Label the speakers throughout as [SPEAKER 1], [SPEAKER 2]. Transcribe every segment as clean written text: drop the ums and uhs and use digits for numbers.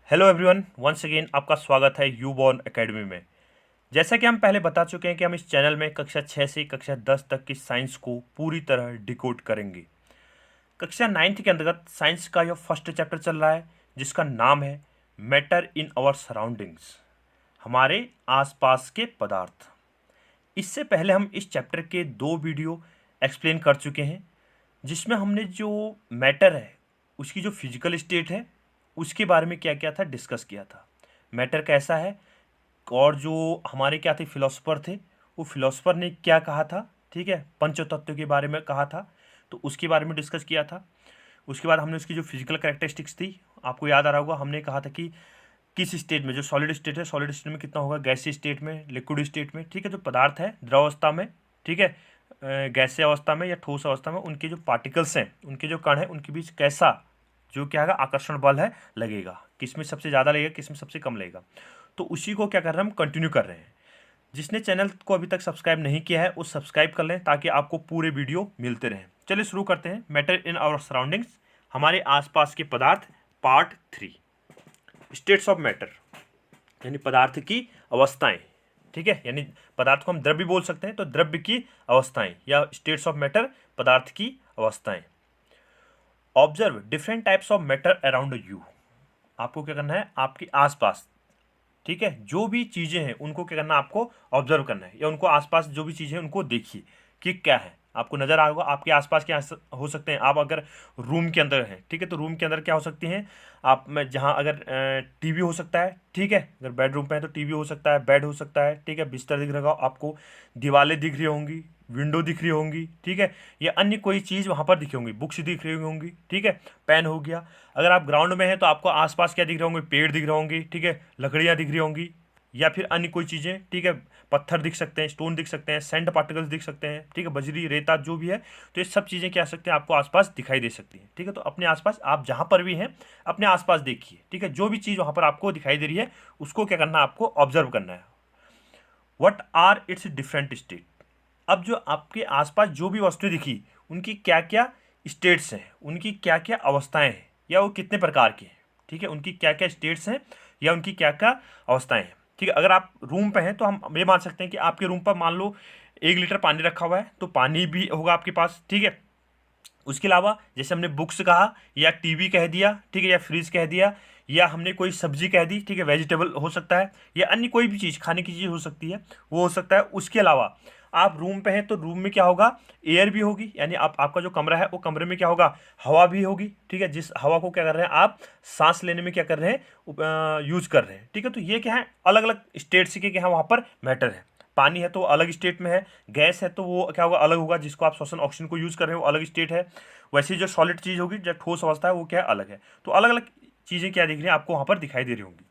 [SPEAKER 1] Hello everyone, once again आपका स्वागत है यूबॉर्न एकेडमी में। जैसा कि हम पहले बता चुके हैं कि हम इस चैनल में कक्षा 6 से कक्षा 10 तक की साइंस को पूरी तरह डिकोड करेंगे। कक्षा 9th के अंतर्गत साइंस का यह फर्स्ट चैप्टर चल रहा है जिसका नाम है मैटर इन आवर सराउंडिंग्स, हमारे आसपास के पदार्थ। इससे पहले हम इस चैप्टर के 2 वीडियो एक्सप्लेन कर चुके हैं जिसमें हमने जो मैटर है उसकी जो फिजिकल स्टेट है उसके बारे में क्या क्या था डिस्कस किया था। मैटर कैसा है और जो हमारे क्या थे फिलोसोफर थे, वो फिलोसोफर ने क्या कहा था, ठीक है, पंचतत्व के बारे में कहा था, तो उसके बारे में डिस्कस किया था। उसके बाद हमने उसकी जो फिजिकल कैरेक्टरिस्टिक्स थी, आपको याद आ रहा होगा, हमने कहा था कि किस स्टेट में, जो सॉलिड स्टेट है, सॉलिड स्टेट में कितना होगा, गैसीय स्टेट में, लिक्विड स्टेट में, ठीक है, जो पदार्थ है द्रव अवस्था में, ठीक है, गैसीय अवस्था में या ठोस अवस्था में, उनके जो पार्टिकल्स हैं, उनके जो कण हैं, उनके बीच कैसा जो क्या है आकर्षण बल है लगेगा, किस में सबसे ज़्यादा लगेगा, किस में सबसे कम लगेगा। तो उसी को क्या कर रहे हैं, हम कंटिन्यू कर रहे हैं। जिसने चैनल को अभी तक सब्सक्राइब नहीं किया है वो सब्सक्राइब कर लें ताकि आपको पूरे वीडियो मिलते रहें। चलिए शुरू करते हैं। मैटर इन आवर सराउंडिंग्स, हमारे आसपास के पदार्थ, पार्ट 3। स्टेट्स ऑफ मैटर यानी पदार्थ की अवस्थाएं, ठीक है, यानी पदार्थ को हम द्रव्य बोल सकते हैं, तो द्रव्य की अवस्थाएं या स्टेट्स ऑफ मैटर, पदार्थ की अवस्थाएं। Observe different types of matter around you, आपको क्या करना है, आपके आसपास, ठीक है, जो भी चीज़ें हैं उनको क्या करना है, आपको ऑब्जर्व करना है, या उनको आसपास जो भी चीज़ें हैं उनको देखिए कि क्या है। आपको नज़र आ रहा होगा आपके आसपास क्या हो सकते हैं। आप अगर रूम के अंदर हैं, ठीक है, तो रूम के अंदर क्या हो सकती हैं, आप में जहाँ अगर टीवी हो सकता है, ठीक है, अगर बेडरूम पे है तो टीवी हो सकता है, बेड हो सकता है, ठीक है, बिस्तर दिख रहा होगा आपको, दीवारें दिख रही होंगी, विंडो दिख रही होंगी, ठीक है, या अन्य कोई चीज़ वहाँ पर दिखी होंगी, बुक्स दिख रही होंगी, ठीक है, पेन हो गया। अगर आप ग्राउंड में हैं तो आपको आसपास क्या दिख रहे होंगे, पेड़ दिख रहे होंगे, ठीक है, लकड़ियाँ दिख रही होंगी, या फिर अन्य कोई चीज़ें, ठीक है, पत्थर दिख सकते हैं, स्टोन दिख सकते हैं, सैंड पार्टिकल्स दिख सकते हैं, ठीक है, बजरी, रेता, जो भी है, तो ये सब चीज़ें क्या सकते हैं, आपको आसपास दिखाई दे सकती हैं, ठीक है। तो अपने आसपास आप जहाँ पर भी हैं अपने आसपास देखिए, ठीक है, जो भी चीज़ वहाँ पर आपको दिखाई दे रही है उसको क्या करना है, आपको ऑब्जर्व करना है। What are its different state, अब जो आपके आसपास जो भी वस्तुएं दिखी उनकी क्या क्या स्टेट्स हैं, उनकी क्या क्या अवस्थाएं हैं, या वो कितने प्रकार की हैं, ठीक है, उनकी क्या क्या स्टेट्स हैं या उनकी क्या क्या अवस्थाएं हैं, ठीक है। अगर आप रूम पे हैं तो हम ये मान सकते हैं कि आपके रूम पर मान लो 1 लीटर पानी रखा हुआ है, तो पानी भी होगा आपके पास, ठीक है। उसके अलावा जैसे हमने बुक्स कहा या टीवी कह दिया, ठीक है, या फ्रिज कह दिया, या हमने कोई सब्जी कह दी, ठीक है, वेजिटेबल हो सकता है, या अन्य कोई भी चीज़ खाने की चीज़ हो सकती है, वो हो सकता है। उसके अलावा आप रूम पे हैं तो रूम में क्या होगा, एयर भी होगी, यानी आप आपका जो कमरा है वो कमरे में क्या होगा, हवा भी होगी, ठीक है, जिस हवा को क्या कर रहे हैं आप सांस लेने में क्या कर रहे हैं, यूज कर रहे हैं, ठीक है। तो ये क्या है, अलग अलग स्टेट्स के क्या है वहाँ पर मैटर है। पानी है तो वो अलग स्टेट में है, गैस है तो वो क्या होगा, अलग होगा, जिसको आप श्वसन ऑक्सीजन को यूज़ कर रहे हो वो अलग स्टेट है। वैसे ही जो सॉलिड चीज़ होगी, जो ठोस अवस्था है, वो क्या है, अलग है। तो अलग अलग चीज़ें क्या दिख रही हैं आपको वहाँ पर दिखाई दे रही होंगी।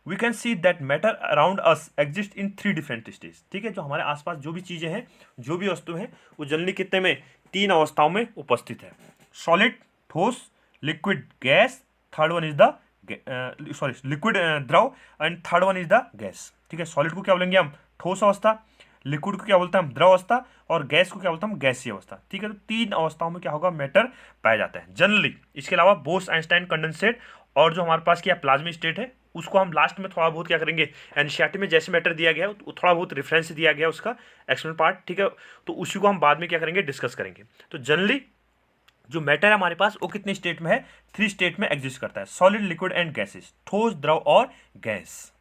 [SPEAKER 1] We can see that matter around us exist in 3 different stage, ठीक है, जो हमारे आसपास जो भी चीज़ें हैं, जो भी वस्तु हैं, वो जनरली कितने में, 3 अवस्थाओं में उपस्थित है। सॉलिड, ठोस, liquid, gas, third one is the sorry liquid, द्रव, and third one is the gas, ठीक है। सॉलिड को क्या बोलेंगे हम, ठोस अवस्था, लिक्विड को क्या बोलते हैं हम, द्रव अवस्था, और गैस को क्या बोलते हैं हम, गैसीय अवस्था, ठीक है। तो 3 अवस्थाओं में क्या होगा, मैटर पाया जाता है जनरली। इसके अलावा बोस आइंस्टाइन कंडेंसेट और जो हमारे पास क्या प्लाज्मिक स्टेट है, उसको हम लास्ट में थोड़ा बहुत क्या करेंगे, एनसीईआरटी में जैसे मैटर दिया गया है थोड़ा बहुत रेफरेंस दिया गया उसका एक्सप्लेन पार्ट, ठीक है, तो उसी को हम बाद में क्या करेंगे, डिस्कस करेंगे। तो जनरली जो मैटर है हमारे पास वो कितने स्टेट में है, 3 स्टेट में एग्जिस्ट करता है, सॉलिड, लिक्विड एंड गैसेस, ठोस, द्रव और gas.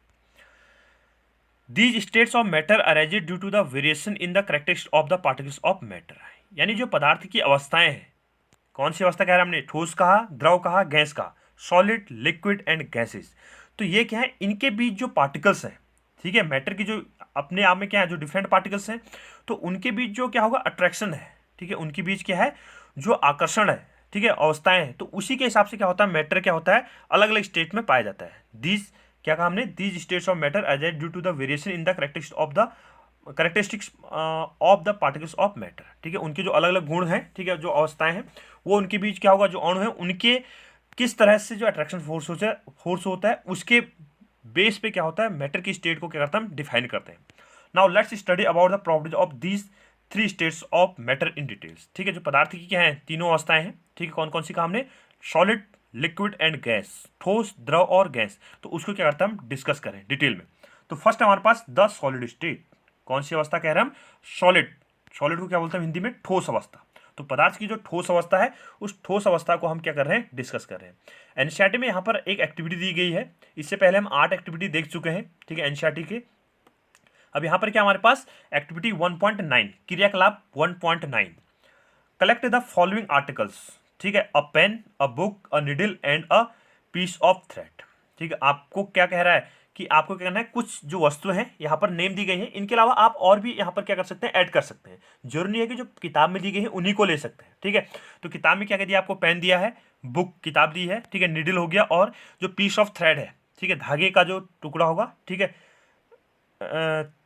[SPEAKER 1] These states of matter arises due to the variation in the characteristics of the particles of matter, यानी जो पदार्थ की अवस्थाएं हैं, कौन सी अवस्था कह रहे हैं हमने, ठोस कहा, द्रव कहा, गैस कहा, सॉलिड, लिक्विड एंड गैसेस। तो ये क्या है, इनके बीच जो पार्टिकल्स हैं, ठीक है, मैटर की जो अपने आप में क्या है, जो डिफरेंट पार्टिकल्स हैं, तो उनके बीच जो क्या होगा, अट्रैक्शन है, ठीक है, उनके बीच क्या है, जो आकर्षण है, ठीक है, अवस्थाएं हैं, तो उसी के हिसाब से क्या होता है, मैटर क्या होता है, अलग अलग स्टेट में पाया जाता है। दीज क्या कहा हमने, these states of matter as due to the variation in the characteristics of the particles of matter, ठीक है, उनके जो अलग अलग गुण हैं, ठीक है, जो अवस्थाएं हैं, वो उनके बीच क्या होगा, जो अणु है उनके किस तरह से जो अट्रैक्शन फोर्स होता है उसके बेस पे क्या होता है, मैटर की स्टेट को क्या करता है, हम डिफाइन करते हैं। Now let's study about the properties of these 3 states of matter in details, ठीक है, जो पदार्थ की क्या है, तीनों अवस्थाएं हैं, ठीक है, कौन कौन सी कहा हमने, सॉलिड, लिक्विड एंड गैस, ठोस, द्रव और गैस, तो उसको क्या करते हैं हम डिस्कस करें डिटेल में। तो फर्स्ट हमारे पास द सॉलिड स्टेट, कौन सी अवस्था कह रहे हैं हम, सॉलिड। सॉलिड को क्या बोलते हैं हिंदी में, ठोस अवस्था। तो पदार्थ की जो ठोस अवस्था है उस ठोस अवस्था को हम क्या कर रहे हैं, डिस्कस कर रहे हैं। एनसीईआरटी में यहाँ पर एक एक्टिविटी दी गई है, इससे पहले हम 8 एक्टिविटी देख चुके हैं, ठीक है, एनसीईआरटी के। अब यहाँ पर क्या हमारे पास एक्टिविटी 1.9, क्रियाकलाप 1.9, कलेक्ट द फॉलोइंग आर्टिकल्स, ठीक है, a pen, a book, a needle and a piece of thread. ठीक है, आपको क्या कह रहा है कि आपको क्या करना है, कुछ जो वस्तु हैं यहाँ पर नेम दी गई है, इनके अलावा आप और भी यहाँ पर क्या कर सकते हैं, ऐड कर सकते हैं। जरूरी नहीं है कि जो किताब में दी गई है उन्हीं को ले सकते हैं, ठीक है। तो किताब में क्या कह दिया आपको, पेन दिया है, बुक किताब दी है, ठीक है, निडल हो गया, और जो पीस ऑफ थ्रेड है, ठीक है, धागे का जो टुकड़ा होगा, ठीक है,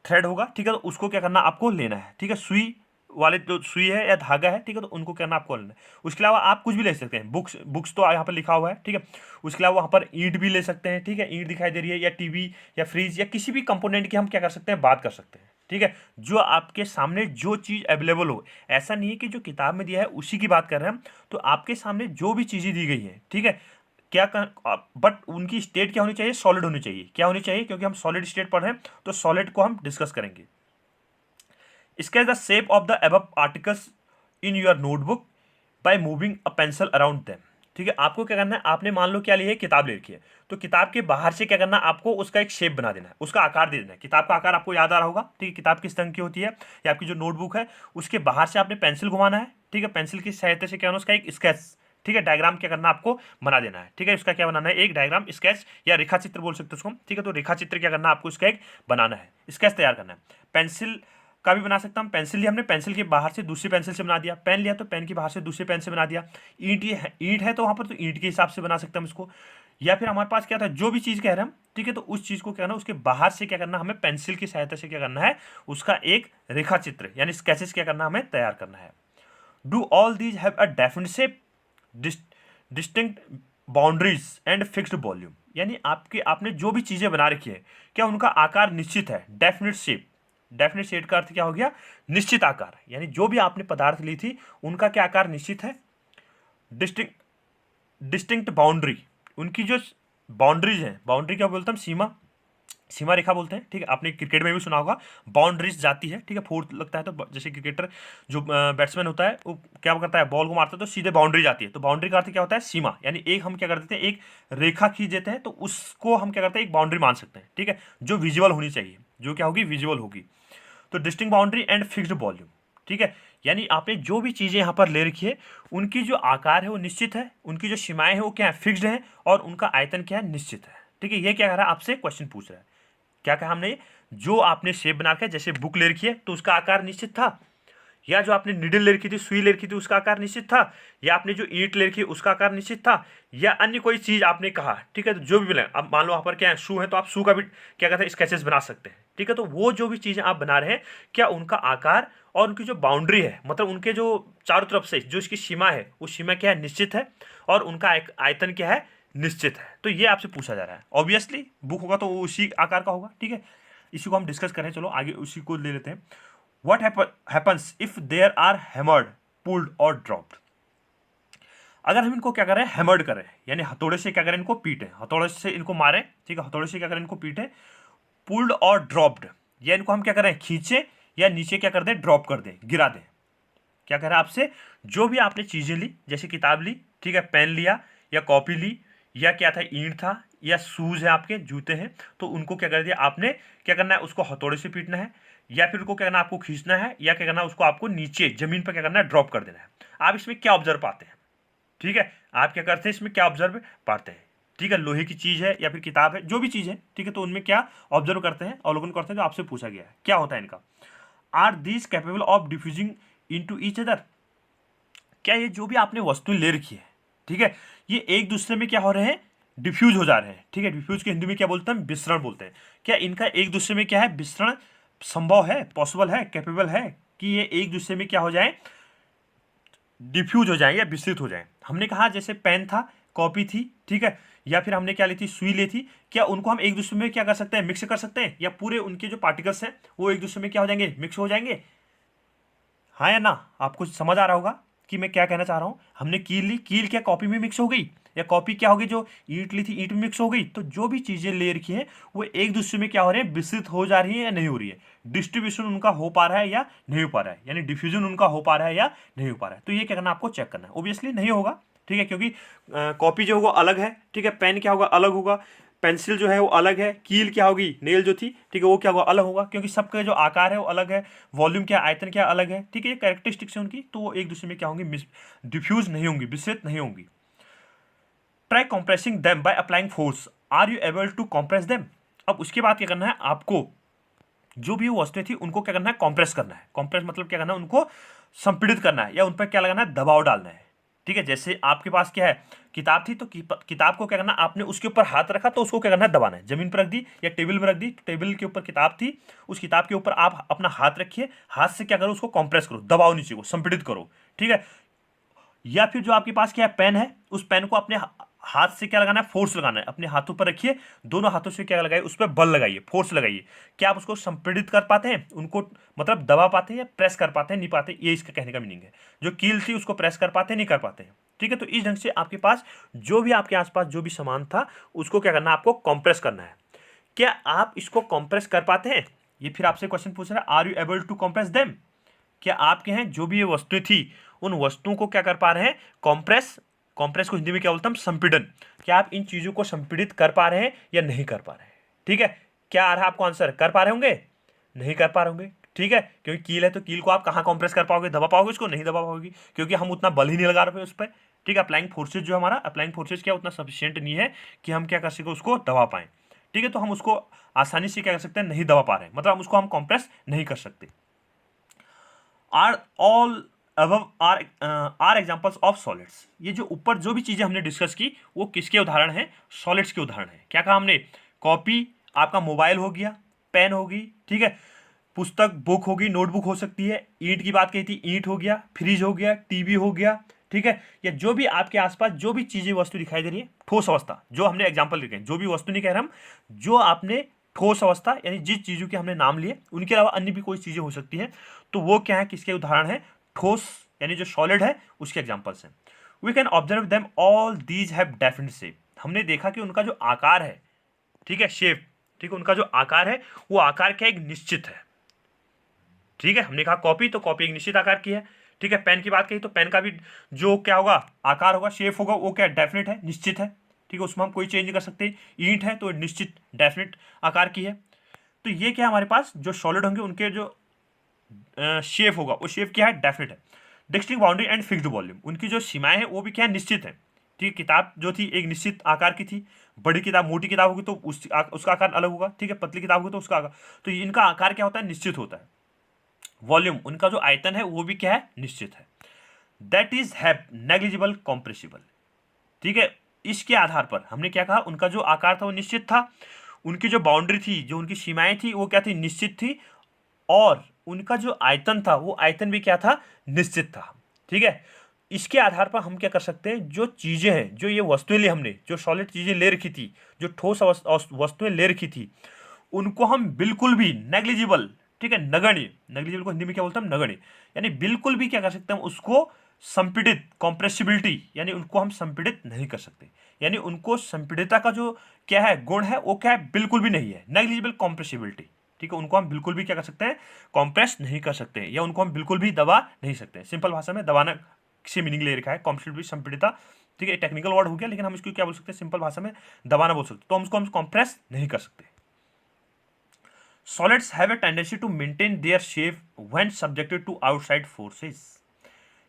[SPEAKER 1] थ्रेड होगा, ठीक है, तो उसको क्या करना आपको लेना है, ठीक है। सुई वाले जो सुई है या धागा है, ठीक है, तो उनको करना आपको लेना है। उसके अलावा आप कुछ भी ले सकते हैं, बुक्स, बुक्स तो यहाँ पर लिखा हुआ है, ठीक है। उसके अलावा वहाँ पर ईंट भी ले सकते हैं, ठीक है, ईंट दिखाई दे रही है, या टीवी या फ्रिज या किसी भी कंपोनेंट की हम क्या कर सकते हैं, बात कर सकते हैं, ठीक है। जो आपके सामने जो चीज़ अवेलेबल हो, ऐसा नहीं है कि जो किताब में दिया है उसी की बात कर रहे हैं हम, तो आपके सामने जो भी चीज़ें दी गई हैं, ठीक है, क्या बट उनकी स्टेट क्या होनी चाहिए, सॉलिड होनी चाहिए। क्या होनी चाहिए, क्योंकि हम सॉलिड स्टेट पढ़ रहे हैं तो सॉलिड को हम डिस्कस करेंगे। Sketch the shape of the above articles in your notebook by moving a pencil around them. ठीक है, आपको क्या करना है, आपने मान लो क्या ली है, किताब ले रखी है, तो किताब के बाहर से क्या करना है, आपको उसका एक शेप बना देना है, उसका आकार दे देना है। किताब का आकार आपको याद आ रहा होगा, ठीक है, किताब किस रंग की होती है, या आपकी जो नोटबुक है उसके बाहर से आपने पेंसिल घुमाना है, ठीक है, पेंसिल की सहायता से क्या होना, उसका एक स्केच, ठीक है, डायग्राम क्या करना आपको बना देना है, ठीक है। उसका क्या बनाना है, एक डायग्राम, स्केच या रेखा चित्र बोल सकते हो उसको, ठीक है। तो रेखा चित्र क्या करना है आपको, इसका एक बनाना है, स्केच तैयार करना है। पेंसिल का भी बना सकता हूँ, पेंसिल लिया हमने, पेंसिल के बाहर से दूसरी पेंसिल से बना दिया, पेन लिया तो पेन के बाहर से दूसरी पेन से बना दिया। ईंट है तो वहाँ पर तो ईंट के हिसाब से बना सकते हैं हम इसको। या फिर हमारे पास क्या था, जो भी चीज़ कह रहे हैं हम, ठीक है, तो उस चीज़ को क्या करना, उसके बाहर से क्या करना, हमें पेंसिल की सहायता से क्या करना है, उसका एक रेखा चित्र यानी स्केचेस क्या करना, हमें तैयार करना है। Do all these have a definite shape, distinct boundaries and fixed volume, यानी आपके आपने जो भी चीज़ें बना रखी है, क्या उनका आकार निश्चित है, डेफिनेट शेप। डेफिनेट शेप का अर्थ क्या हो गया, निश्चित आकार, यानी जो भी आपने पदार्थ ली थी उनका क्या आकार निश्चित है। डिस्टिंक्ट डिस्टिंक्ट बाउंड्री, उनकी जो बाउंड्रीज हैं, बाउंड्री क्या बोलते हैं हम, सीमा, सीमा रेखा बोलते हैं, ठीक है। आपने क्रिकेट में भी सुना होगा, बाउंड्रीज जाती है, ठीक है, फोर्थ लगता है तो जैसे क्रिकेटर जो बैट्समैन होता है वो क्या करता है, बॉल को मारता है तो सीधे बाउंड्री जाती है, तो बाउंड्री का अर्थ क्या होता है, सीमा, यानी एक हम क्या कर देते हैं, एक रेखा खींच देते हैं तो उसको हम क्या करते हैं, एक बाउंड्री मान सकते हैं, ठीक है, जो विजुअल होनी चाहिए, जो क्या होगी, विजुअल होगी। तो distinct boundary and fixed volume, ठीक है, यानी आपने जो भी चीज़ें यहाँ पर ले रखी है उनकी जो आकार है वो निश्चित है, उनकी जो सीमाएं हैं वो क्या है, फिक्स्ड है, और उनका आयतन क्या है, निश्चित है, ठीक है। ये क्या कर रहा है, आपसे क्वेश्चन पूछ रहा है। क्या कहा हमने, जो आपने शेप बना के, जैसे बुक ले रखी है तो उसका आकार निश्चित था, या जो आपने निडल ले रखी थी, सुई ले रखी थी, उसका आकार निश्चित था, या आपने जो ईंट ले रखी है उसका आकार निश्चित था, या अन्य कोई चीज़ आपने कहा, ठीक है, तो जो भी मिले, अब मान लो वहाँ पर क्या है, शू है तो आप शू का भी क्या कहते हैं, स्केचेस बना सकते हैं, ठीक है। तो वो जो भी चीज़ें आप बना रहे हैं, क्या उनका आकार और उनकी जो बाउंड्री है, मतलब उनके जो चारों तरफ से जो इसकी सीमा है, वो सीमा क्या है, निश्चित है, और उनका आयतन क्या है, निश्चित है। तो ये आपसे पूछा जा रहा है, ऑब्वियसली बुक होगा तो वो उसी आकार का होगा, ठीक है। इसी को हम डिस्कस करें, चलो आगे उसी को ले लेते हैं। What happens if there are hammered, pulled और dropped? अगर हम इनको क्या करें, हैमर्ड करें, यानी हथौड़े से क्या करें, इनको पीटें, हथौड़े से इनको मारें, ठीक है, हथौड़े से क्या करें, इनको पीटें, पुल्ड और ड्रॉप्ड, या इनको हम क्या करें, खींचें या नीचे क्या कर दें, ड्रॉप कर दें, गिरा दें। क्या कह रहा है आपसे, जो भी आपने चीज़ें ली, जैसे किताब ली, ठीक है, पेन लिया या कॉपी ली, या क्या था, ईंट था, या शूज़ है आपके, जूते हैं, तो उनको क्या कर दिया आपने, क्या करना है, उसको हथौड़े से पीटना है, या फिर उनको क्या करना है, आपको खींचना है, या क्या करना है, उसको आपको नीचे जमीन पर क्या करना है, ड्रॉप कर देना है। आप इसमें क्या ऑब्जर्व पाते हैं, ठीक है, आप क्या करते हैं, इसमें क्या ऑब्जर्व पाते हैं, ठीक है, लोहे की चीज़ है या फिर किताब है, जो भी चीज़ है, ठीक है, तो उनमें क्या ऑब्जर्व करते हैं, अवलोकन करते हैं, जो आपसे पूछा गया है, क्या होता है इनका। Are these capable of diffusing into each other, क्या ये जो भी आपने वस्तुएं ले रखी है, ठीक है, ये एक दूसरे में क्या हो रहे हैं, डिफ्यूज हो जा रहे हैं, ठीक है। डिफ्यूज के हिंदी में क्या बोलते हैं, विसरण बोलते हैं। क्या इनका एक दूसरे में क्या है, विसरण संभव है, पॉसिबल है, कैपेबल है कि ये एक दूसरे में क्या हो जाए, डिफ्यूज हो जाए या विस्तृत हो जाए। हमने कहा जैसे पेन था, कॉपी थी, ठीक है, या फिर हमने क्या ली थी, सुई ली थी, क्या उनको हम एक दूसरे में क्या कर सकते हैं, मिक्स कर सकते हैं, या पूरे उनके जो पार्टिकल्स हैं वो एक दूसरे में क्या हो जाएंगे, मिक्स हो जाएंगे, हाँ या ना। आपको समझ आ रहा होगा कि मैं क्या कहना चाह रहा हूँ। हमने कील ली, कील क्या कॉपी में मिक्स हो गई, या कॉपी क्या होगी, जो ईंट ली थी ईंट में मिक्स हो गई, तो जो भी चीजें ले रखी हैं वो एक दूसरे में क्या हो रही है, विस्तृत हो जा रही है या नहीं हो रही है, डिस्ट्रीब्यूशन उनका हो पा रहा है या नहीं हो पा रहा है, यानी डिफ्यूजन उनका हो पा रहा है या नहीं हो पा रहा है। तो ये क्या करना, आपको चेक करना है। ऑब्वियसली नहीं होगा, ठीक है, क्योंकि कॉपी जो होगा अलग है, ठीक है, पेन क्या होगा अलग होगा, पेंसिल जो है वो अलग है, कील क्या होगी, नेल जो थी, ठीक है, वो क्या होगा अलग होगा, क्योंकि सबका जो आकार है वो अलग है, वॉल्यूम क्या, आयतन क्या अलग है, ठीक है, ये कैरेक्टरिस्टिक्स है उनकी, तो वो एक दूसरे में क्या होंगी, डिफ्यूज नहीं होंगी, विस्तृत नहीं होंगी। Try compressing them by applying force, are you able to compress them. अब उसके बाद क्या करना है, आपको जो भी वो वस्तुएं थी उनको क्या करना है, कंप्रेस करना है। कंप्रेस मतलब क्या करना है, उनको संपीड़ित करना है या उन पर क्या लगाना है, दबाव डालना है, ठीक है। जैसे आपके पास क्या है, किताब थी, तो किताब को क्या करना, आपने उसके ऊपर हाथ रखा तो उसको क्या करना है, दबाना है। जमीन पर रख दी या टेबल में रख दी, टेबल के ऊपर किताब थी, उस किताब के ऊपर आप अपना हाथ रखिए, हाथ से क्या करो, उसको कंप्रेस करो, दबाओ नीचे को, संपीड़ित करो, ठीक है। या फिर जो आपके पास क्या है, पेन है, उस पेन को अपने हाथ से क्या लगाना है, फोर्स लगाना है, अपने हाथों पर रखिए, दोनों हाथों से क्या लगाइए, उस पर बल लगाइए, फोर्स लगाइए। क्या आप उसको संपीड़ित कर पाते हैं, उनको मतलब दबा पाते हैं या प्रेस कर पाते हैं, नहीं पाते, ये इसका कहने का मीनिंग है। जो कील थी उसको प्रेस कर पाते हैं, नहीं कर पाते हैं, ठीक है। तो इस ढंग से आपके पास जो भी आपके आसपास जो भी सामान था उसको क्या करना है, आपको कंप्रेस करना है। क्या आप इसको कंप्रेस कर पाते हैं, ये फिर आपसे क्वेश्चन पूछ रहा है, are you able to compress them. क्या आपके हैं जो भी ये वस्तुएं थी उन वस्तुओं को क्या कर पा रहे हैं, कॉम्प्रेस। कॉम्प्रेस को हिंदी में क्या बोलते हैं, संपीड़न। क्या आप इन चीजों को संपीड़ित कर पा रहे हैं या नहीं कर पा रहे हैं, ठीक है। क्या आ रहा है आपको आंसर, कर पा रहे होंगे, नहीं कर पा रहे होंगे, ठीक है, क्योंकि कील है तो कील को आप कहाँ कॉम्प्रेस कर पाओगे, दबा पाओगे उसको, नहीं दबा पाओगे, क्योंकि हम उतना बल ही नहीं लगा रहे उस पर, ठीक है। अप्लाइंग फोर्सेज जो हमारा अप्लाइंग फोर्सेज क्या उतना सफिशियंट नहीं है कि हम क्या कर सके, उसको दबा पाएं, ठीक है। तो हम उसको आसानी से क्या कर सकते हैं, नहीं दबा पा रहे हैं, मतलब हम उसको हम कॉम्प्रेस नहीं कर सकते। Are all above are examples of solids. ये जो ऊपर जो भी चीजें हमने डिस्कस की वो किसके उदाहरण हैं, सॉलिड्स के उदाहरण हैं। क्या कहा हमने, कॉपी, आपका मोबाइल हो गया, पेन होगी, ठीक है, पुस्तक बुक होगी, नोटबुक हो सकती है, ईंट की बात कही थी, ईंट हो गया, फ्रिज हो गया, टीवी हो गया, ठीक है। या जो भी आपके आसपास जो भी चीजें वस्तु दिखाई दे रही है, ठोस अवस्था, जो हमने एग्जाम्पल लिखे, जो भी वस्तु नहीं कह रहे हम, जो आपने ठोस अवस्था यानी जिस चीजों के हमने नाम लिए, उनके अलावा अन्य भी कोई चीजें हो सकती है, तो वो क्या है, किसके उदाहरण है, ठोस यानी जो सॉलिड है उसके एग्जांपल्स हैं। We can observe them all these have definite shape. हमने देखा कि उनका जो आकार है, ठीक है, शेप, ठीक है, उनका जो आकार है वो आकार क्या एक निश्चित है, ठीक है। हमने कहा कॉपी, तो कॉपी एक निश्चित आकार की है, ठीक है। पेन की बात कही तो पेन का भी जो क्या होगा, आकार होगा, शेप होगा, वो क्या डेफिनेट है, निश्चित है, ठीक है, उसमें हम कोई चेंज नहीं कर सकते। ईंट है तो निश्चित डेफिनेट आकार की है। तो ये क्या हमारे पास जो सॉलिड होंगे उनके जो शेप होगा वो शेप क्या है, डेफिनेट है। Distinct boundary and fixed volume, उनकी जो सीमाएं हैं वो भी क्या है, निश्चित है, ठीक है। किताब जो थी एक निश्चित आकार की थी, बड़ी किताब मोटी किताब होगी तो उसका आकार अलग होगा, ठीक है, पतली किताब होगी तो उसका आकार, तो इनका आकार क्या होता है, निश्चित होता है। वॉल्यूम, उनका जो आयतन है वो भी क्या है, निश्चित है। That is have negligible compressible, ठीक है। इसके आधार पर हमने क्या कहा, उनका जो आकार था वो निश्चित था, उनकी जो बाउंड्री थी, जो उनकी सीमाएं थी वो क्या थी, निश्चित थी, और उनका जो आयतन था वो आयतन भी क्या था, निश्चित था, ठीक है। इसके आधार पर हम क्या कर सकते हैं, जो चीजें हैं, जो ये वस्तुएं ली हमने, जो सॉलिड चीजें ले रखी थी, जो ठोस वस्तुएं ले रखी थी, उनको हम बिल्कुल भी नेग्लिजिबल, ठीक है, नगण्य, नेग्लिजिबल को हिंदी में क्या बोलते हैं हम, नगण्य, यानी बिल्कुल भी क्या कर सकते हैं, उसको संपीड़ित, कॉम्प्रेसिबिलिटी, यानी उनको हम संपीड़ित नहीं कर सकते, यानी उनको संपीड़ितता का जो क्या है गुण है वो क्या है, बिल्कुल भी नहीं है, नेग्लिजिबल कॉम्प्रेसिबिलिटी, ठीक है। उनको हम बिल्कुल भी क्या कर सकते हैं, कॉम्प्रेस नहीं कर सकते हैं, या उनको हम बिल्कुल भी दबा नहीं सकते हैं। सिंपल भाषा में दबाना से मीनिंग ले रखा है, कॉम्प्रेसिबिलिटी, संपीड़ितता, ठीक है, टेक्निकल वर्ड हो गया, लेकिन हम इसको क्या बोल सकते हैं, सिंपल भाषा में दबाना बोल सकते हैं, तो हम उसको हम कॉम्प्रेस नहीं कर सकते। Solids have a tendency to maintain their shape when subjected to outside forces,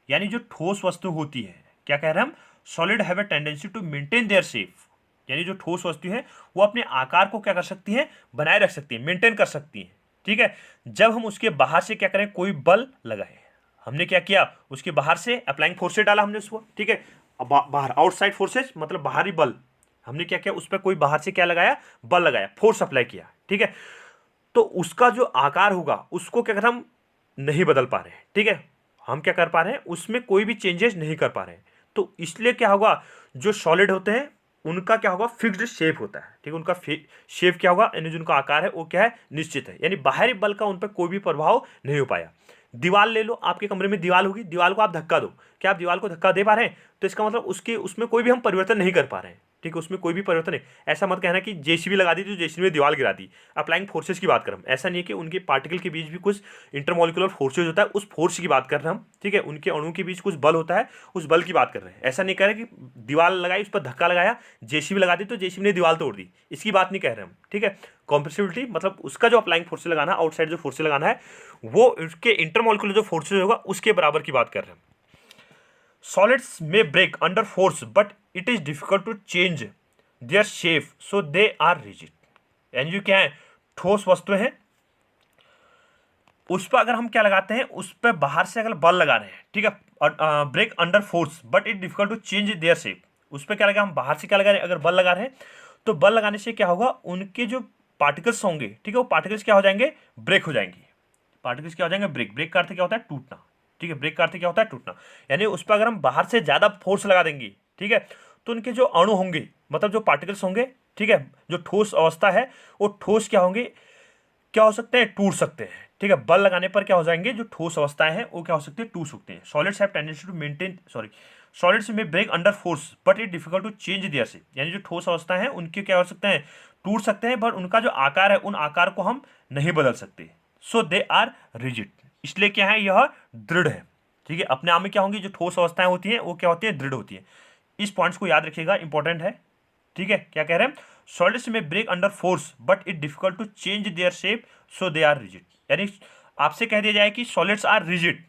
[SPEAKER 1] यानी जो ठोस वस्तु होती है, क्या कह रहे हैं हम, solid have a tendency to maintain their shape, यानी जो ठोस वस्तु है वो अपने आकार को क्या कर सकती है, बनाए रख सकती है, मेंटेन कर सकती है, ठीक है। जब हम उसके बाहर से क्या करें, कोई बल लगाए, हमने क्या किया, उसके बाहर से अप्लाइंग फोर्सेज डाला हमने उसको, ठीक है, बाहर आउटसाइड फोर्सेज मतलब बाहरी बल, हमने क्या किया, उस पर कोई बाहर से क्या लगाया, बल लगाया, फोर्स अप्लाई किया, ठीक है। तो उसका जो आकार होगा उसको क्या कर हम नहीं बदल पा रहे हैं, ठीक है, हम क्या कर पा रहे हैं, उसमें कोई भी चेंजेस नहीं कर पा रहे हैं। तो इसलिए क्या होगा, जो सॉलिड होते हैं उनका क्या होगा, फिक्स्ड शेप होता है, ठीक है, उनका शेप क्या होगा, यानी जो उनका आकार है वो क्या है, निश्चित है, यानी बाहरी बल का उन पर कोई भी प्रभाव नहीं हो पाया। दीवार ले लो, आपके कमरे में दीवार होगी, दीवार को आप धक्का दो, क्या आप दीवार को धक्का दे पा रहे हैं? तो इसका मतलब उसके उसमें कोई भी हम परिवर्तन नहीं कर पा रहे हैं, ठीक है, उसमें कोई भी परिवर्तन नहीं। ऐसा मत कहना कि जेसीबी लगा दी तो जेसीबी में दीवार गिरा दी। अप्लाइंग फोर्सेस की बात कर हम, ऐसा नहीं है कि उनके पार्टिकल के बीच भी कुछ इंटरमोलिकुलर फोर्सेज होता है, उस फोर्स की बात कर रहे हैं हम, ठीक है, उनके अणु के बीच कुछ बल होता है, उस बल की बात कर रहे हैं। ऐसा नहीं कह रहे कि दीवार लगाई उस पर धक्का लगाया, जेसीबी लगा दी तो जेसीबी ने दीवार तोड़ दी, इसकी बात नहीं कह रहे हम, ठीक है। कॉम्प्रेसिबिलिटी मतलब उसका जो अप्लाइंग फोर्स लगाना है, आउटसाइड जो फोर्स लगाना है, वो उसके इंटरमोलिकुलर जो फोर्सेज होगा उसके बराबर की बात कर रहे हैं। सॉलिड्स में break under force but it is difficult to change their shape so they are rigid. यानी जो क्या है, ठोस वस्तुएं हैं, उस पर अगर हम क्या लगाते हैं, उस पर बाहर से अगर बल लगा रहे हैं, ठीक है, break under force but it difficult to change their shape, उस पर क्या लगा, हम बाहर से क्या लगा रहे हैं, अगर बल लगा रहे हैं तो बल लगाने से क्या होगा, उनके जो पार्टिकल्स होंगे, ठीक है, वो पार्टिकल्स क्या हो जाएंगे, ब्रेक हो जाएंगे। पार्टिकल्स क्या हो जाएंगे, ब्रेक। ब्रेक का अर्थ क्या होता है, टूटना, ठीक है, ब्रेक का अर्थ क्या होता है, टूटना। यानी उस पर अगर हम बाहर से ज़्यादा फोर्स लगा देंगे, ठीक है, तो उनके जो अणु होंगे, मतलब जो पार्टिकल्स होंगे, ठीक है, जो ठोस अवस्था है, वो ठोस क्या होंगे, क्या हो सकते हैं, टूट सकते हैं, ठीक है। बल लगाने पर क्या हो जाएंगे, जो ठोस अवस्थाएं हैं वो क्या हो सकते हैं, टूट सकते हैं। Solids have tendency to maintain, sorry, solids में break under force but it difficult to change their shape. यानी जो ठोस अवस्थाएं हैं उनके क्या हो सकते हैं, टूट सकते हैं, बट उनका जो आकार है, उन आकार को हम नहीं बदल सकते। सो दे आर रिजिड, इसलिए क्या है, यह दृढ़ है, ठीक है। अपने आप में क्या होंगी, जो ठोस अवस्थाएं होती हैं वो क्या होती हैं, दृढ़ होती हैं। इस पॉइंट्स को याद रखिएगा, इंपॉर्टेंट है, ठीक है। क्या कह रहे हैं, सॉलिड्स में break under force but it difficult to change their shape so they are rigid. यानी आपसे कह दिया जाए कि सॉलिड्स आर रिजिड,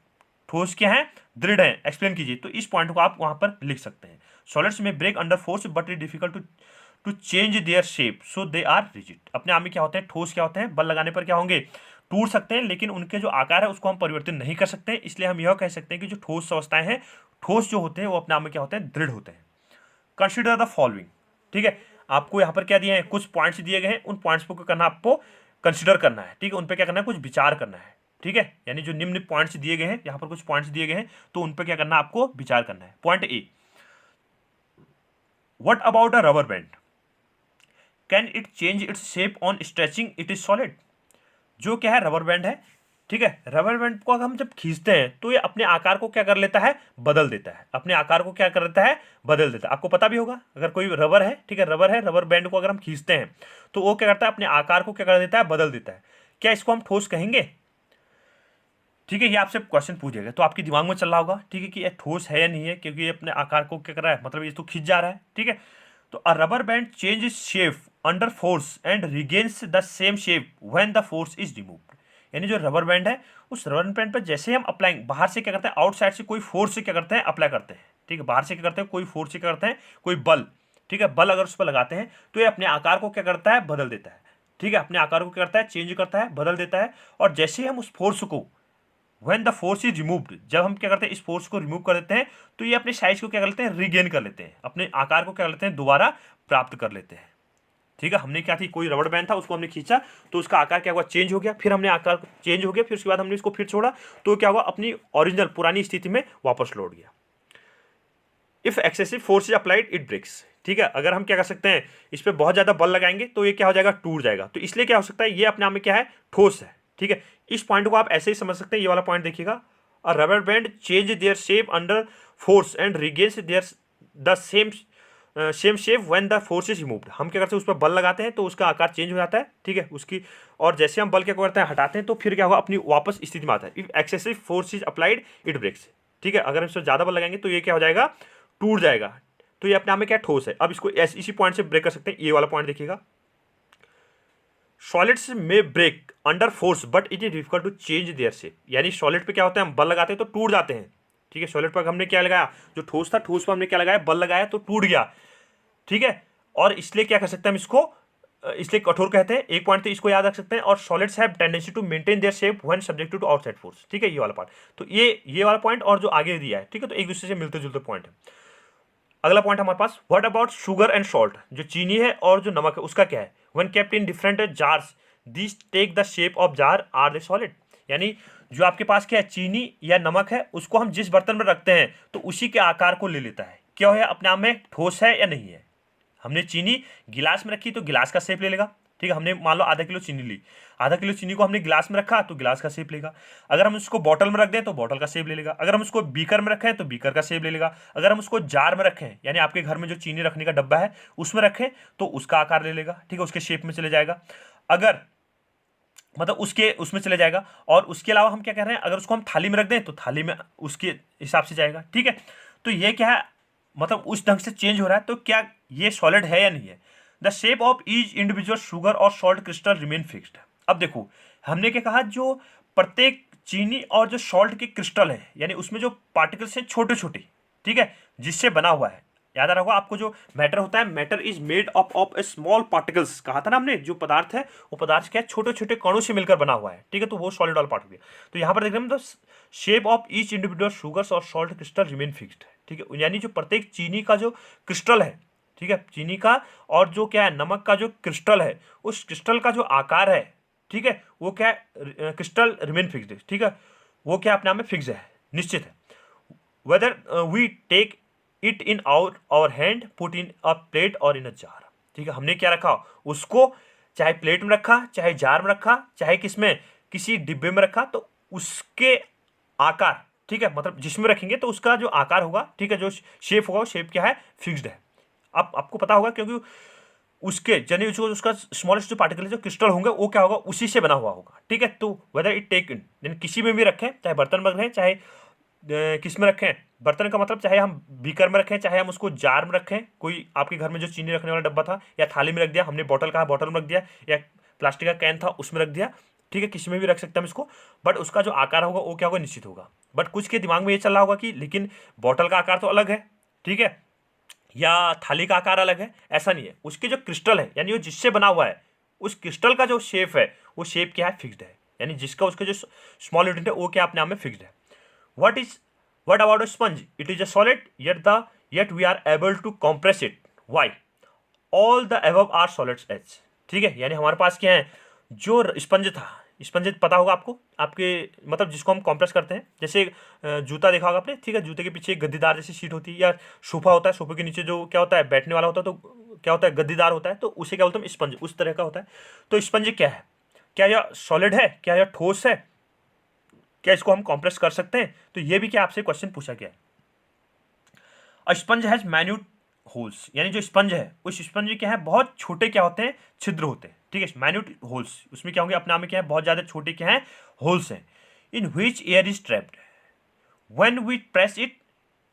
[SPEAKER 1] ठोस क्या है, दृढ़ है, एक्सप्लेन कीजिए, तो इस पॉइंट को आप वहां पर लिख सकते हैं। सॉलिड्स में break under force but it difficult to change their shape so they are rigid. अपने आप में क्या होते हैं, ठोस क्या होते हैं, बल लगाने पर क्या होंगे, टूट सकते हैं, लेकिन उनके जो आकार है उसको हम परिवर्तन नहीं कर सकते, इसलिए हम यह कह सकते हैं कि जो ठोस अवस्थाएं हैं, ठोस जो होते हैं वो अपने आप में क्या होते हैं, दृढ़ होते हैं। कंसिडर द फॉलोइंग, ठीक है, आपको यहाँ पर क्या दिए हैं, कुछ पॉइंट्स दिए गए हैं, उन पॉइंट्स को क्या करना है, आपको कंसिडर करना है, ठीक है, उन पर क्या करना है, कुछ विचार करना है, ठीक है। यानी जो निम्न पॉइंट्स दिए गए हैं, यहाँ पर कुछ पॉइंट्स दिए गए हैं, तो उन पर क्या करना है, आपको विचार करना है। Point A, what about a rubber band, can it change its shape on stretching it is solid. जो क्या है, रबर बैंड है, ठीक है, रबर बैंड को अगर हम जब खींचते हैं तो ये अपने आकार को क्या कर लेता है, बदल देता है, अपने आकार को क्या कर लेता है, बदल देता है। आपको पता भी होगा, अगर कोई रबर है, ठीक है, रबर है, रबर बैंड को अगर हम खींचते हैं तो वो क्या करता है, अपने आकार को क्या कर देता है, बदल देता है। क्या इसको हम ठोस कहेंगे, ठीक है, ये आपसे क्वेश्चन पूछेगा तो आपके दिमाग में चल रहा होगा, ठीक है, कि ये ठोस है या नहीं है, क्योंकि ये अपने आकार को क्या कर रहा है, मतलब ये तो खींच जा रहा है, ठीक है। तो अ rubber band change shape under force and regains the same shape when the force is removed. यानी जो रबर बैंड है, उस रबर बैंड पर जैसे ही हम अप्लाइंग, बाहर से क्या करते हैं, आउटसाइड से कोई फोर्स से क्या करते हैं, अप्लाई करते हैं, ठीक है, बाहर से क्या करते हैं, कोई फोर्स से क्या करते हैं, कोई बल, ठीक है, बल अगर उस पर लगाते हैं तो ये अपने आकार को क्या करता है, बदल देता है, ठीक है, अपने आकार को क्या करता है, चेंज करता है, बदल देता है। और जैसे ही हम उस फोर्स को, when the force is removed, जब हम क्या करते हैं, इस फोर्स को रिमूव कर देते हैं, तो ये अपने साइज को क्या कर लेते हैं, रीगेन कर लेते हैं, अपने आकार को क्या कर लेते हैं, दोबारा प्राप्त कर लेते हैं, ठीक है। हमने क्या थी, कोई रबड़ बैंड था, उसको हमने खींचा तो उसका आकार क्या हुआ, चेंज हो गया, फिर हमने आकार चेंज हो गया, फिर उसके बाद हमने इसको फिर छोड़ा तो क्या हुआ, अपनी ओरिजिनल पुरानी स्थिति में वापस लौट गया। If excessive force is applied it breaks, ठीक है, अगर हम क्या कर सकते हैं, इस पर बहुत ज्यादा बल लगाएंगे तो ये क्या हो जाएगा, टूट जाएगा। तो इसलिए क्या हो सकता है, ये अपने आप में क्या है, ठोस है, ठीक है। इस पॉइंट को आप ऐसे ही समझ सकते हैं, ये वाला पॉइंट देखिएगा, a rubber band change their shape under force and regains their the same shape when the force is removed. हम क्या करते हैं, उस पर बल लगाते हैं तो उसका आकार चेंज हो जाता है, ठीक है, उसकी, और जैसे हम बल क्या करते हैं, हटाते हैं, तो फिर क्या होगा, अपनी वापस स्थिति में आता है। If excessive force is applied it breaks, ठीक है, अगर हम इस पर ज्यादा बल लगाएंगे तो ये क्या हो जाएगा, टूट जाएगा। तो ये अपने आप में क्या ठोस है। अब इसको इसी पॉइंट से ब्रेक कर सकते हैं, ये वाला पॉइंट देखिएगा, सॉलिड्स में break under force but it is difficult to change their shape. यानी सॉलिड पे क्या होता है, हम बल लगाते हैं तो टूट जाते हैं, ठीक है। सॉलिड पर हमने क्या लगाया, जो ठोस था, ठोस पर हमने क्या लगाया, बल लगाया तो टूट गया, ठीक है। और इसलिए क्या कर सकते हैं हम इसको, इसलिए कठोर कहते हैं। एक पॉइंट तो इसको याद रख सकते हैं। और solids have tendency to maintain their shape when subjected to outside force, ठीक है, ये वाला पार्ट। तो ये वाला पॉइंट और जो आगे दिया है, ठीक है, तो एक दूसरे से मिलते जुलते पॉइंट है। अगला पॉइंट हमारे पास, what about sugar and salt, जो चीनी है और जो नमक है उसका क्या है, when kept in different jars this take the shape of jar are they solid. यानी जो आपके पास क्या है, चीनी या नमक है, उसको हम जिस बर्तन में रखते हैं तो उसी के आकार को ले लेता है। क्या है, अपने आप में ठोस है या नहीं है। हमने चीनी गिलास में रखी तो गिलास का शेप ले लेगा, ठीक है, हमने मान लो आधा किलो चीनी ली, आधा किलो चीनी को हमने गिलास में रखा तो गिलास का शेप लेगा। अगर हम उसको बॉटल में रख दें तो बॉटल का शेप ले लेगा। अगर हम उसको बीकर में रखें तो बीकर का शेप ले लेगा। अगर हम उसको जार में रखें, यानी आपके घर में जो चीनी रखने का डब्बा है उसमें रखें तो उसका आकार ले लेगा, ठीक है, उसके शेप में चले जाएगा। अगर मतलब उसके उसमें चले जाएगा। और उसके अलावा हम क्या कह रहे हैं, अगर उसको हम थाली में रख दें तो थाली में उसके हिसाब से जाएगा, ठीक है। तो ये क्या है, मतलब उस ढंग से चेंज हो रहा है। तो क्या ये सॉलिड है या नहीं है। The shape of each individual sugar और सॉल्ट क्रिस्टल रिमेन फिक्स्ड। अब देखो हमने क्या कहा, जो प्रत्येक चीनी और जो सॉल्ट के क्रिस्टल है, यानी उसमें जो पार्टिकल्स हैं छोटे छोटे, ठीक है, जिससे बना हुआ है। याद आ रहा होगा आपको, जो मैटर होता है, matter is made up of A small particles, कहा था ना हमने। जो पदार्थ है वो पदार्थ क्या है, छोटे छोटे कणों से मिलकर बना हुआ है, ठीक है। तो वो सॉलिड वाला पार्ट हो गया। तो यहाँ पर देख रहे हैं, shape of each individual sugars और सॉल्ट क्रिस्टल रिमेन फिक्स्ड, ठीक है। यानी जो प्रत्येक चीनी का जो क्रिस्टल है, ठीक है, चीनी का और जो क्या है नमक का जो क्रिस्टल है, उस क्रिस्टल का जो आकार है, ठीक है, वो क्या है, क्रिस्टल रिमेन फिक्स्ड, ठीक है, वो क्या अपने आप में फिक्स है, निश्चित है। Whether we take it in our hand, put in a plate और इन अ जार, ठीक है। हमने क्या रखा उसको, चाहे प्लेट में रखा, चाहे जार में रखा, चाहे किसमें, किसी डिब्बे में रखा, तो उसके आकार, ठीक है, मतलब जिसमें रखेंगे तो उसका जो आकार होगा, ठीक है, जो शेप होगा वो शेप क्या है, फिक्स्ड है। अब आपको पता होगा क्योंकि उसके जने जो उसका स्मॉलेस्ट जो पार्टिकल है, जो क्रिस्टल होंगे, वो क्या होगा, उसी से बना हुआ होगा, ठीक है। तो वेदर इट टेक इन, किसी में भी रखें, चाहे बर्तन में रखें, चाहे किस में रखें, बर्तन का मतलब चाहे हम बीकर में रखें, चाहे हम उसको जार में रखें, कोई आपके घर में जो चीनी रखने वाला डब्बा था, या थाली में रख दिया, हमने बॉटल कहा बॉटल में रख दिया, या प्लास्टिक का कैन था उसमें रख दिया, ठीक है, किसी में भी रख सकते हैं हम इसको। बट उसका जो आकार होगा वो क्या होगा, निश्चित होगा। बट कुछ के दिमाग में ये चल रहा होगा कि लेकिन बॉटल का आकार तो अलग है, ठीक है, या थाली का आकार अलग है। ऐसा नहीं है, उसके जो क्रिस्टल है, यानी वो जिससे बना हुआ है, उस क्रिस्टल का जो शेप है, वो शेप क्या है, फिक्स्ड है। यानी जिसका उसका जो स्मॉल यूनिट है वो क्या अपने आप में फिक्स्ड है। What about a sponge? It is a solid, yet we are able to compress it. Why? All the above are solids H. ठीक है, यानी हमारे पास क्या है, जो स्पंज था, स्पंज पता होगा आपको, आपके मतलब जिसको हम कॉम्प्रेस करते हैं, जैसे जूता देखा होगा आपने, ठीक है, जूते के पीछे एक गद्दीदार जैसी शीट होती है, या सोफा होता है, सोफे के नीचे जो क्या होता है, बैठने वाला होता है, तो क्या होता है, गद्दीदार होता है, तो उसे क्या बोलते हैं, स्पंज, उस तरह का होता है। तो स्पंज क्या है, क्या यह सॉलिड है, क्या यह ठोस है, क्या इसको हम कॉम्प्रेस कर सकते हैं। तो ये भी क्या आपसे क्वेश्चन पूछा गया है। स्पंज हैज माइन्यूट होल्स, यानी जो स्पंज है उस स्पंज में क्या है, बहुत छोटे क्या होते हैं, छिद्र होते हैं, ठीक है, माइन्यूट होल्स, उसमें क्या होंगे, अपने आप में क्या है, बहुत ज्यादा छोटे क्या है, होल्स हैं। In which air is trapped, when we press it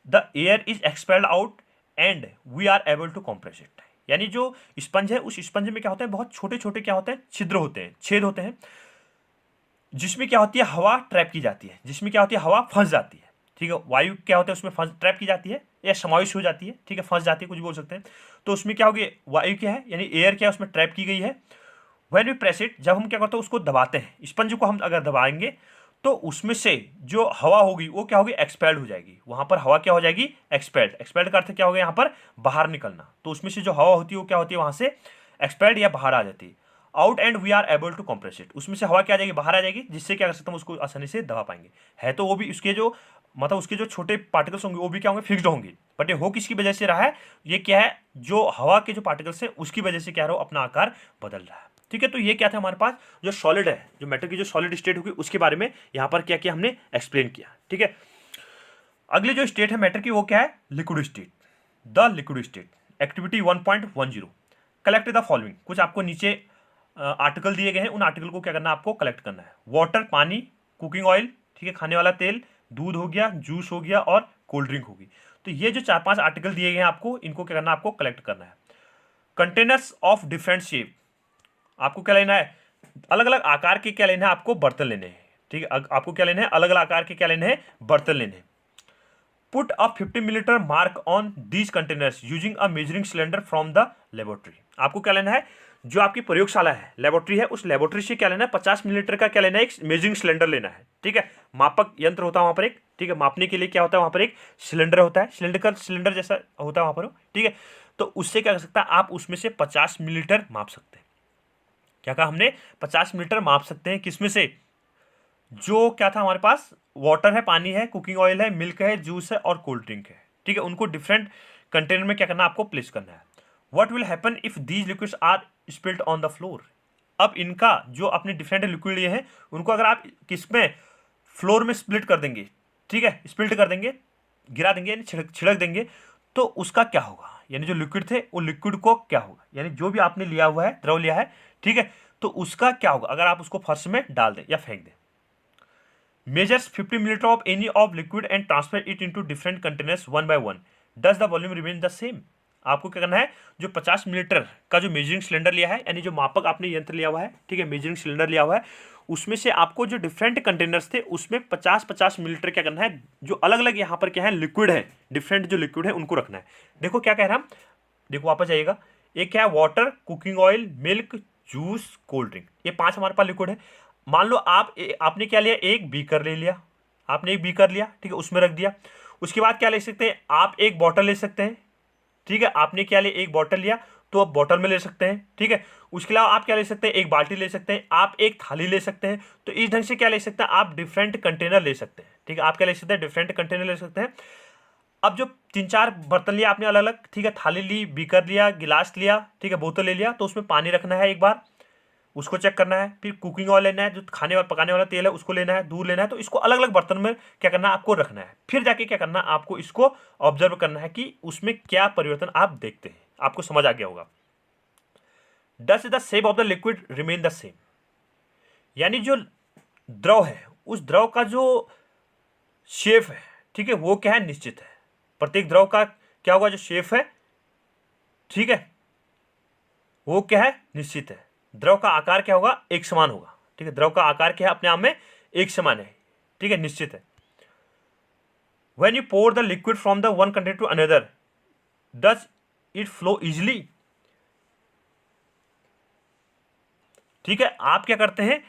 [SPEAKER 1] the air is expelled out and we are able to compress it. यानी जो स्पंज है उस स्पंज में क्या होता है, बहुत छोटे छोटे क्या होते हैं, छिद्र होते हैं, छेद होते हैं, जिसमें क्या होती है, हवा ट्रैप की जाती है, जिसमें क्या होती है, हवा फंस जाती है, ठीक है, वायु क्या होता है उसमें फंस ट्रैप की जाती है, या समावेश हो जाती है, ठीक है, फंस जाती है, कुछ बोल सकते हैं। तो उसमें क्या होगी, वायु क्या है, यानी एयर क्या है, उसमें ट्रैप की गई है। व्हेन वी प्रेस इट, जब हम क्या करते हैं उसको दबाते हैं, स्पंज को हम अगर दबाएंगे तो उसमें से जो हवा होगी वो क्या होगी, एक्सपेल्ड हो जाएगी। वहां पर हवा क्या हो जाएगी, एक्सपेल्ड। एक्सपेल्ड का अर्थ क्या होगा, यहाँ पर बाहर निकलना। तो उसमें से जो हवा होती है वो क्या होती है, वहां से एक्सपेल्ड या बाहर आ जाती है। Out and we are able to compress it, उसमें से हवा क्या आ जाएगी, बाहर आ जाएगी, जिससे क्या कर सकते हैं, उसको आसानी से दबा पाएंगे। है तो वो भी उसके जो मतलब उसके जो छोटे पार्टिकल्स होंगे वो भी क्या होंगे, फिक्स्ड होंगे। बट ये हो किसकी वजह से रहा है, ये क्या है, जो हवा के जो पार्टिकल्स है उसकी वजह से क्या रहा, अपना आकार बदल रहा है, ठीक है। तो ये क्या था हमारे पास, जो सॉलिड है, जो मैटर की जो सॉलिड स्टेट होगी उसके बारे में यहाँ पर क्या किया हमने, एक्सप्लेन किया, ठीक है। अगली जो स्टेट है मैटर की वो क्या है, liquid state. The liquid state, activity 1.10, collect the following. कुछ आपको नीचे आर्टिकल दिए गए हैं, उन आर्टिकल को क्या करना है, आपको कलेक्ट करना है। वाटर, पानी, कुकिंग ऑयल, ठीक है, खाने वाला तेल, दूध हो गया, जूस हो गया, और कोल्ड ड्रिंक होगी। तो ये जो 4-5 आर्टिकल दिए गए हैं आपको, इनको क्या करना है, आपको कलेक्ट करना है। कंटेनर्स ऑफ डिफरेंट शेप, आपको क्या लेना है, अलग अलग आकार के क्या लेना है, आपको बर्तन लेने हैं, ठीक है, आपको क्या लेना है, अलग अलग आकार के क्या लेने हैं, बर्तन लेने हैं। Put a 50 millilitre mark on these containers using a measuring cylinder from the laboratory. आपको क्या लेना है, जो आपकी प्रयोगशाला है, लेबोरेटरी है, उस लेबोरेटरी से क्या लेना है, 50 मिलीलीटर का क्या लेना है, एक मेजरिंग सिलेंडर लेना है, ठीक है। मापक यंत्र होता है वहां पर एक, ठीक है, मापने के लिए क्या होता है वहां पर एक सिलेंडर होता है, सिलेंडर जैसा होता है वहां पर, ठीक है। तो उससे क्या कर सकता है, आप उसमें से 50 मिलीलीटर माप सकते हैं। क्या कहा हमने, 50 मिलीलीटर माप सकते हैं, किसमें से, जो क्या था हमारे पास, वाटर है, पानी है, कुकिंग ऑयल है, मिल्क है, जूस है, और कोल्ड ड्रिंक है, ठीक है। उनको डिफरेंट कंटेनर में क्या करना है, आपको प्लेस करना है। What will happen if these liquids are spilled on the floor, अब इनका जो अपने डिफरेंट लिक्विड लिए हैं उनको अगर आप किसमें फ्लोर में स्प्लिट कर देंगे, ठीक है, स्प्लिट कर देंगे, गिरा देंगे यानी छिड़क देंगे, तो उसका क्या होगा, यानी जो लिक्विड थे वो लिक्विड को क्या होगा, यानी जो भी आपने लिया हुआ है, द्रव लिया है, ठीक है, तो उसका क्या होगा अगर आप उसको फर्श में डाल दें या फेंक दें। Measures 50 millilitre of any of liquid and transfer it into different containers one by one, does the volume remain the same. आपको क्या करना है, जो 50 मिलीलीटर का जो मेजरिंग सिलेंडर लिया है, यानी जो मापक आपने यंत्र लिया हुआ है, ठीक है, मेजरिंग सिलेंडर लिया हुआ है, उसमें से आपको जो डिफरेंट कंटेनर्स थे उसमें 50-50 मिलीलीटर क्या करना है, जो अलग अलग यहाँ पर क्या है लिक्विड है, डिफरेंट जो लिक्विड है उनको रखना है। देखो क्या कह रहा है, देखो वापस जाइएगा, एक क्या है water, cooking oil, milk, juice, cold drink, ये 5 हमारे पास लिक्विड है। मान लो आपने क्या लिया, एक बीकर ले लिया, आपने एक बीकर लिया, ठीक है, उसमें रख दिया। उसके बाद क्या ले सकते हैं आप, एक बॉटल ले सकते हैं, ठीक है, आपने क्या लिया, एक बॉटल लिया तो आप बॉटल में ले सकते हैं, ठीक है। उसके अलावा आप क्या ले सकते हैं, एक बाल्टी ले सकते हैं, आप एक थाली ले सकते हैं। तो इस ढंग से क्या ले सकते हैं आप, डिफरेंट कंटेनर ले सकते हैं, ठीक है, आप क्या ले सकते हैं, डिफरेंट कंटेनर ले सकते हैं। अब जो 3-4 बर्तन लिया आपने अलग अलग, ठीक है, थाली ली, बीकर लिया, गिलास लिया, ठीक है, बोतल ले लिया, तो उसमें पानी रखना है एक बार, उसको चेक करना है। फिर कुकिंग ऑयल लेना है, जो खाने वाला पकाने वाला तेल है उसको लेना है, दूध लेना है। तो इसको अलग अलग बर्तन में क्या करना है आपको रखना है। फिर जाके क्या करना है आपको, इसको ऑब्जर्व करना है कि उसमें क्या परिवर्तन आप देखते हैं, आपको समझ आ गया होगा। Does the shape of the liquid remain the same, यानी जो द्रव है उस द्रव का जो शेप है, ठीक है, वो क्या है, निश्चित है। प्रत्येक द्रव का क्या होगा, जो शेप है, ठीक है, वो क्या है, निश्चित है। द्रव का आकार क्या होगा, एक समान होगा, ठीक है, द्रव का आकार क्या है, अपने आप में एक समान है, ठीक है, निश्चित है। When you pour the liquid from the one container to another, does it flow easily, ठीक है, आप क्या करते हैं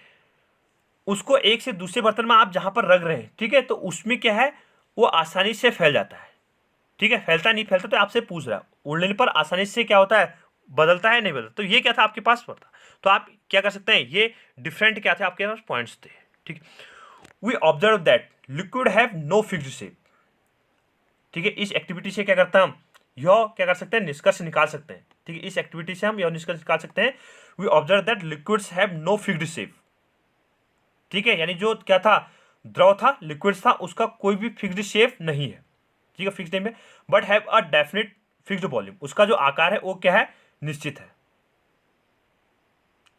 [SPEAKER 1] उसको एक से दूसरे बर्तन में आप जहां पर रख रहे हैं, ठीक है, तो उसमें क्या है वो आसानी से फैल जाता है, ठीक है, फैलता नहीं फैलता, तो आपसे पूछ रहा है उड़ने पर आसानी से क्या होता है, बदलता है नहीं बदलता। तो ये क्या था आपके पास था, तो आप क्या कर सकते हैं, ये डिफरेंट क्या थे आपके पास पॉइंट्स थे, ठीक है। We observe that liquid have no fixed shape, ठीक है, इस एक्टिविटी से क्या करता है हम यह क्या कर सकते हैं, निष्कर्ष निकाल सकते हैं, ठीक है, इस एक्टिविटी से हम यह निष्कर्ष निकाल सकते हैं, we observe that liquids have no fixed shape, ठीक है, यानी जो क्या था द्रव था, लिक्विड्स था, उसका कोई भी फिक्स्ड शेप नहीं है, ठीक है, फिक्स्ड नहीं है, but have a definite fixed volume, उसका जो आकार है वो क्या है, निश्चित है,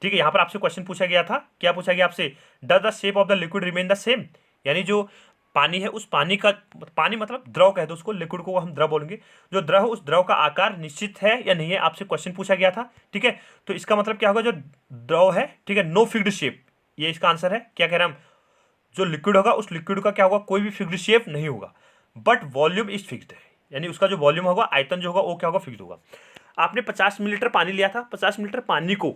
[SPEAKER 1] ठीक है। यहां पर आपसे क्वेश्चन पूछा गया था, क्या पूछा गया आपसे, does the shape of the liquid remain the same, यानी जो पानी है उस पानी का, पानी मतलब द्रव कह दो उसको, लिक्विड को हम द्रव बोलेंगे, जो द्रव है उस द्रव का आकार निश्चित है या नहीं है, आपसे क्वेश्चन पूछा गया था, ठीक है। तो इसका मतलब क्या होगा, जो द्रव है, ठीक है, नो फिक्स्ड शेप, ये इसका आंसर है। क्या कह रहे हैं हम, जो लिक्विड होगा उस लिक्विड का क्या होगा, कोई भी फिक्स्ड शेप नहीं होगा, बट वॉल्यूम इज फिक्स्ड है, यानी उसका जो वॉल्यूम होगा, आयतन जो होगा वो क्या होगा, फिक्स्ड होगा। आपने 50 मिलीलीटर पानी लिया था, 50 मिलीलीटर पानी को,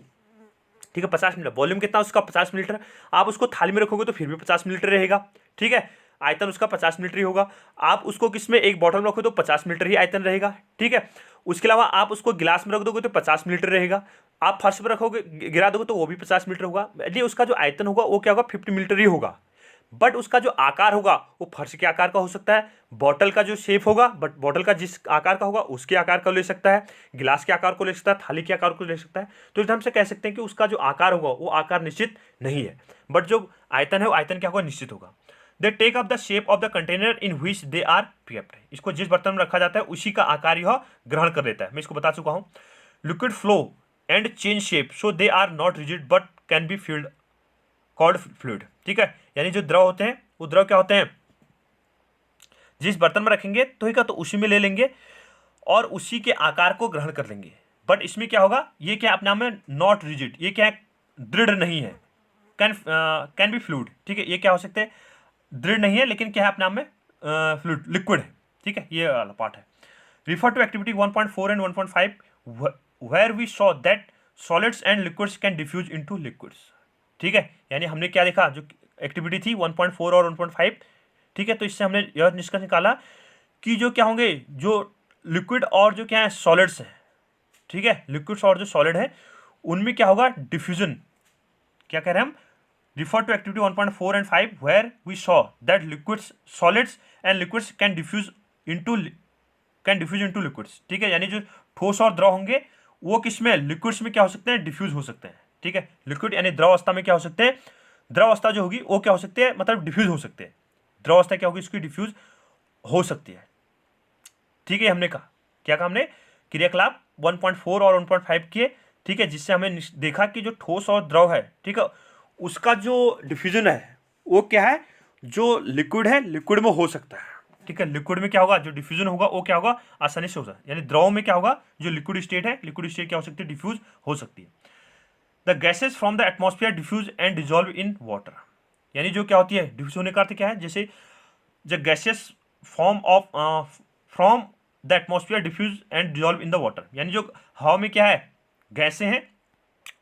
[SPEAKER 1] ठीक है, 50 मिलीलीटर, वॉल्यूम कितना उसका 50 मिलीलीटर, आप उसको थाली में रखोगे तो फिर भी 50 मिलीलीटर रहेगा, ठीक है, आयतन उसका 50 मिलीलीटर ही होगा। आप उसको किसमें, एक बॉटल में रखो तो 50 मिलीलीटर ही आयतन रहेगा, ठीक है। उसके अलावा आप उसको गिलास में रख दोगे तो 50 मिलीलीटर रहेगा, आप फर्श पर रखोगे गिरा दोगे तो वो भी 50 मिलीलीटर होगा, यदि उसका जो आयतन होगा वो क्या होगा, 50 मिलीलीटर ही होगा। बट उसका जो आकार होगा वो फर्श के आकार का हो सकता है, बॉटल का जो शेप होगा, बट बॉटल का जिस आकार का होगा उसके आकार का ले सकता है, गिलास के आकार को ले सकता है, थाली के आकार को ले सकता है। तो इस ढंग से कह सकते हैं कि उसका जो आकार होगा वो आकार निश्चित नहीं है, बट जो आयतन है वो आयतन क्या होगा, निश्चित होगा। They take up the shape of the container in which they are kept, इसको जिस बर्तन में रखा जाता है उसी का आकार यह ग्रहण कर लेता है। मैं इसको बता चुका हूँ। Liquid flow and change shape so they are not rigid but can be field called fluid, ठीक है, यानी जो द्रव होते हैं वो द्रव क्या होते हैं, जिस बर्तन में रखेंगे तो ही का तो उसी में ले लेंगे और उसी के आकार को ग्रहण कर लेंगे। बट इसमें क्या होगा, ये क्या अपने आप में नॉट रिजिड, ये क्या है, दृढ़ नहीं है, कैन बी फ्लूइड, ठीक है, ये क्या हो सकते हैं, दृढ़ नहीं है लेकिन क्या है अपने आप में फ्लूइड, लिक्विड है, ठीक है, ये वाला पार्ट है। Refer to activity 1.4 and 1.5 where we saw that solids and liquids can diffuse into liquids, ठीक है, यानी हमने क्या देखा, जो एक्टिविटी थी 1.4 और 1.5, ठीक है, तो इससे हमने यह निष्कर्ष निकाला कि जो क्या होंगे, जो लिक्विड और जो क्या है सॉलिड्स हैं, ठीक है, लिक्विड्स और जो सॉलिड है उनमें क्या होगा, डिफ्यूजन। क्या कह रहे हैं हम, refer to activity 1.4 and 5 where we saw that liquids solids and liquids can diffuse into liquids, ठीक है, यानी जो ठोस और द्रव होंगे वो किसमें, लिक्विड्स में क्या हो सकते हैं, डिफ्यूज हो सकते हैं, ठीक है। लिक्विड यानी द्रव अवस्था में क्या हो सकते हैं, द्रव अवस्था जो होगी वो क्या हो सकती है, मतलब डिफ्यूज हो सकते हैं। द्रव अवस्था क्या होगी, इसकी डिफ्यूज हो सकती है। ठीक है, हमने कहा, क्या कहा हमने, क्रियाकलाप 1.4 और 1.5 किए, ठीक है, जिससे हमें देखा कि जो ठोस और द्रव है, ठीक है, उसका जो डिफ्यूजन है वो क्या है, जो लिक्विड है लिक्विड में हो सकता है। ठीक है, लिक्विड में क्या होगा, जो डिफ्यूजन होगा वो क्या होगा, आसानी से हो सकता है। यानी द्रव में क्या होगा, जो लिक्विड स्टेट है, लिक्विड स्टेट क्या हो सकती है, डिफ्यूज हो सकती है। The gases from the atmosphere diffuse and dissolve in water. यानी जो क्या होती है, डिफ्यूज होने का अर्थ क्या है, जैसे the gases form of from the atmosphere diffuse and dissolve in the water. यानी जो हवा में क्या है, गैसें हैं,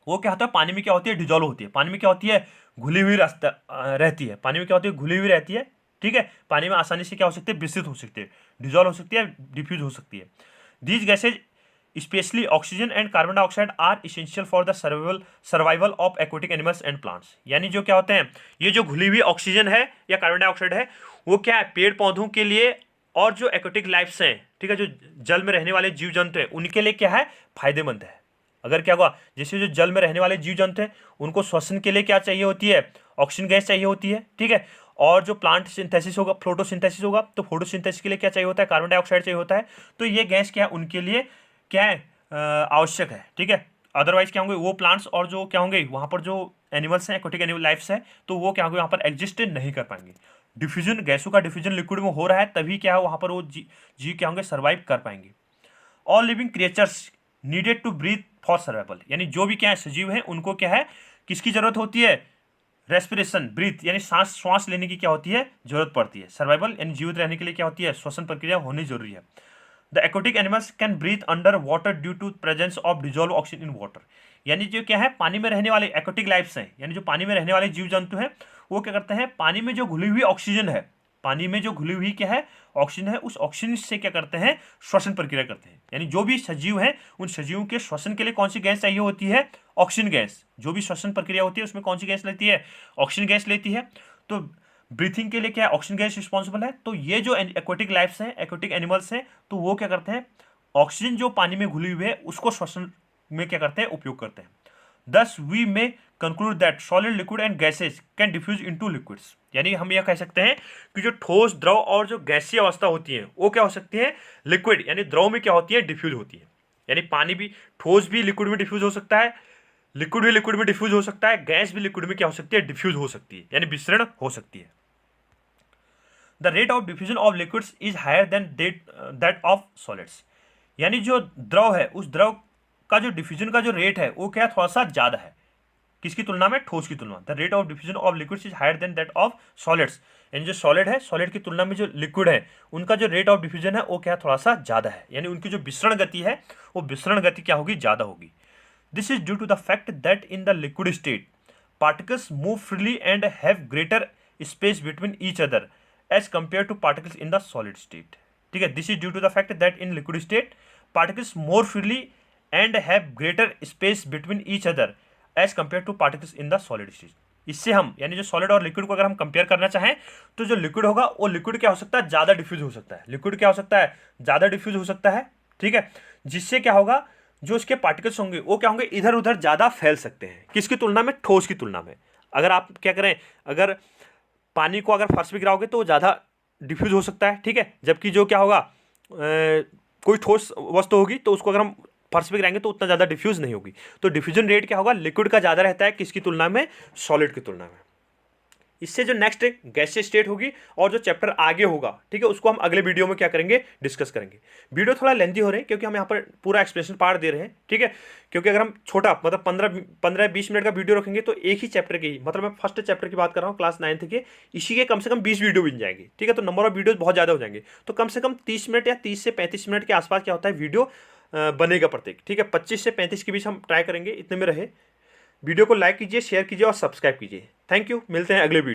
[SPEAKER 1] वो क्या होता है, पानी में क्या होती है, डिजॉल्व होती है। पानी में क्या होती है, घुली हुई रहती है। पानी में क्या होती है, घुली हुई रहती है। ठीक है, पानी में आसानी से क्या हो सकती है, विस्तृत हो सकती है, डिजॉल्व हो सकती है, डिफ्यूज हो सकती है। These gases specially oxygen and carbon dioxide are essential for the survival of aquatic animals and plants. यानी जो क्या होते हैं, ये जो घुली हुई ऑक्सीजन है या कार्बन डाइऑक्साइड है, वो क्या है, पेड़ पौधों के लिए और जो एक्वेटिक लाइफ्स हैं, ठीक है, जो जल में रहने वाले जीव जंतु हैं, उनके लिए क्या है, फायदेमंद है। अगर क्या हुआ, जैसे जो जल में रहने वाले जीव जंतु हैं, उनको श्वसन के लिए क्या चाहिए होती है, ऑक्सीजन गैस चाहिए होती है। ठीक है, और जो प्लांट सिंथेसिस होगा, फोटोसिंथेसिस होगा, तो फोटोसिंथेसिस के लिए क्या चाहिए होता है, कार्बन डाइऑक्साइड चाहिए होता है। तो ये गैस क्या है, उनके लिए क्या है, आवश्यक है। ठीक है, अदरवाइज क्या होंगे, वो प्लांट्स और जो क्या होंगे, वहाँ पर जो एनिमल्स हैं, एक्वेटिक एनिमल लाइफ्स है, तो वो क्या होंगे, वहाँ पर एग्जिस्ट नहीं कर पाएंगे। डिफ्यूजन, गैसों का डिफ्यूजन लिक्विड में हो रहा है, तभी क्या है, वहाँ पर वो जीव क्या होंगे, सर्वाइव कर पाएंगे। All living creatures needed to breathe for survival. यानी जो भी क्या है, सजीव है, उनको क्या है, किसकी जरूरत होती है, रेस्पिरेशन, ब्रीथ, यानी श्वास लेने की क्या होती है, जरूरत पड़ती है। सर्वाइवल यानी जीवित रहने के लिए क्या होती है, श्वसन प्रक्रिया होनी जरूरी है। The aquatic animals can breathe under water due to presence of dissolve oxygen in water. यानी जो क्या है, पानी में रहने वाले एक्वेटिक लाइफ्स हैं, यानी जो पानी में रहने वाले जीव जंतु हैं, वो क्या करते हैं, पानी में जो घुली हुई ऑक्सीजन है, पानी में जो घुली हुई क्या है, ऑक्सीजन है, उस ऑक्सीजन से क्या करते हैं, श्वसन प्रक्रिया करते हैं। यानी जो भी सजीव है, उन सजीवों के श्वसन के लिए कौन सी गैस चाहिए होती है, ऑक्सीजन गैस। जो भी श्वसन प्रक्रिया होती है उसमें कौन सी गैस लेती है, ऑक्सीजन गैस लेती है। तो ब्रीथिंग के लिए क्या है, ऑक्सीजन गैस रिस्पॉन्सिबल है। तो ये जो एक्वेटिक लाइफ्स हैं, एक्वेटिक एनिमल्स हैं, तो वो क्या करते हैं, ऑक्सीजन जो पानी में घुली हुई है उसको श्वसन में क्या करते हैं, उपयोग करते हैं। Thus we may conclude that solid liquid and gases can diffuse into liquids। यानी हम यह कह सकते हैं कि जो ठोस, द्रव और जो गैसीय अवस्था होती है, वो क्या हो सकती है, लिक्विड यानी द्रव में क्या होती है, डिफ्यूज होती है। यानी पानी भी, ठोस भी लिक्विड में डिफ्यूज हो सकता है, लिक्विड भी लिक्विड में डिफ्यूज हो सकता है, गैस भी लिक्विड में क्या हो सकती है, डिफ्यूज हो सकती है, यानी विसरण हो सकती है। The rate of diffusion of liquids is higher than that of solids. यानी जो द्रव है, उस द्रव का जो डिफ्यूजन का जो रेट है, वो क्या थोड़ा सा ज्यादा है, किसकी तुलना में, ठोस की तुलना। The rate of diffusion of liquids is higher than that of solids. यानी जो सॉलिड है, सॉलिड की तुलना में जो लिक्विड है, उनका जो रेट ऑफ डिफ्यूजन है वो क्या थोड़ा सा ज्यादा है, यानी उनकी जो विसरण गति है, वो विसरण गति क्या होगी, ज्यादा होगी। This is due to the fact that in the liquid state particles move freely and have greater space between each other as compare to particles in the solid state. ठीक है, this is due to the fact that in liquid state particles more freely and have greater space between each other as compare to particles in the solid state. इससे हम, यानी जो solid और liquid को अगर हम कंपेयर करना चाहें, तो जो लिक्विड होगा वो लिक्विड क्या हो सकता है, ज्यादा डिफ्यूज हो सकता है। लिक्विड क्या हो सकता है, ज्यादा डिफ्यूज हो सकता है। ठीक है, जिससे क्या होगा, जो उसके पार्टिकल्स होंगे वो क्या होंगे, इधर उधर ज्यादा फैल सकते हैं, किसकी तुलना में, ठोस की तुलना में। अगर आप क्या करें, अगर पानी को अगर फर्श पे गिराओगे तो ज्यादा डिफ्यूज हो सकता है। ठीक है, जबकि जो क्या होगा, कोई ठोस वस्तु होगी तो उसको अगर हम फर्श पे गिराएंगे तो उतना ज़्यादा डिफ्यूज नहीं होगी। तो डिफ्यूजन रेट क्या होगा, लिक्विड का ज़्यादा रहता है, किसकी तुलना में, सॉलिड की तुलना में। इससे जो नेक्स्ट गैसीय स्टेट होगी और जो चैप्टर आगे होगा, ठीक है, उसको हम अगले वीडियो में क्या करेंगे, डिस्कस करेंगे। वीडियो थोड़ा लेंथी हो रहे हैं क्योंकि हम यहाँ पर पूरा एक्सप्लेनेशन पार्ट दे रहे हैं। ठीक है, क्योंकि अगर हम छोटा मतलब 15-20 मिनट का वीडियो रखेंगे तो एक ही चैप्टर की, मतलब मैं फर्स्ट चैप्टर की बात कर रहा हूँ क्लास 9th के, इसी के कम से कम 20 वीडियो बन जाएंगे। ठीक है, तो नंबर ऑफ वीडियोज बहुत ज़्यादा हो जाएंगे। तो कम से कम 30 मिनट या 30 से 35 मिनट के आसपास क्या होता है, वीडियो बनेगा प्रत्येक। ठीक है, 25 से 35 के बीच हम ट्राई करेंगे, इतने में रहे। वीडियो को लाइक कीजिए, शेयर कीजिए और सब्सक्राइब कीजिए। थैंक यू, मिलते हैं अगले वीडियो।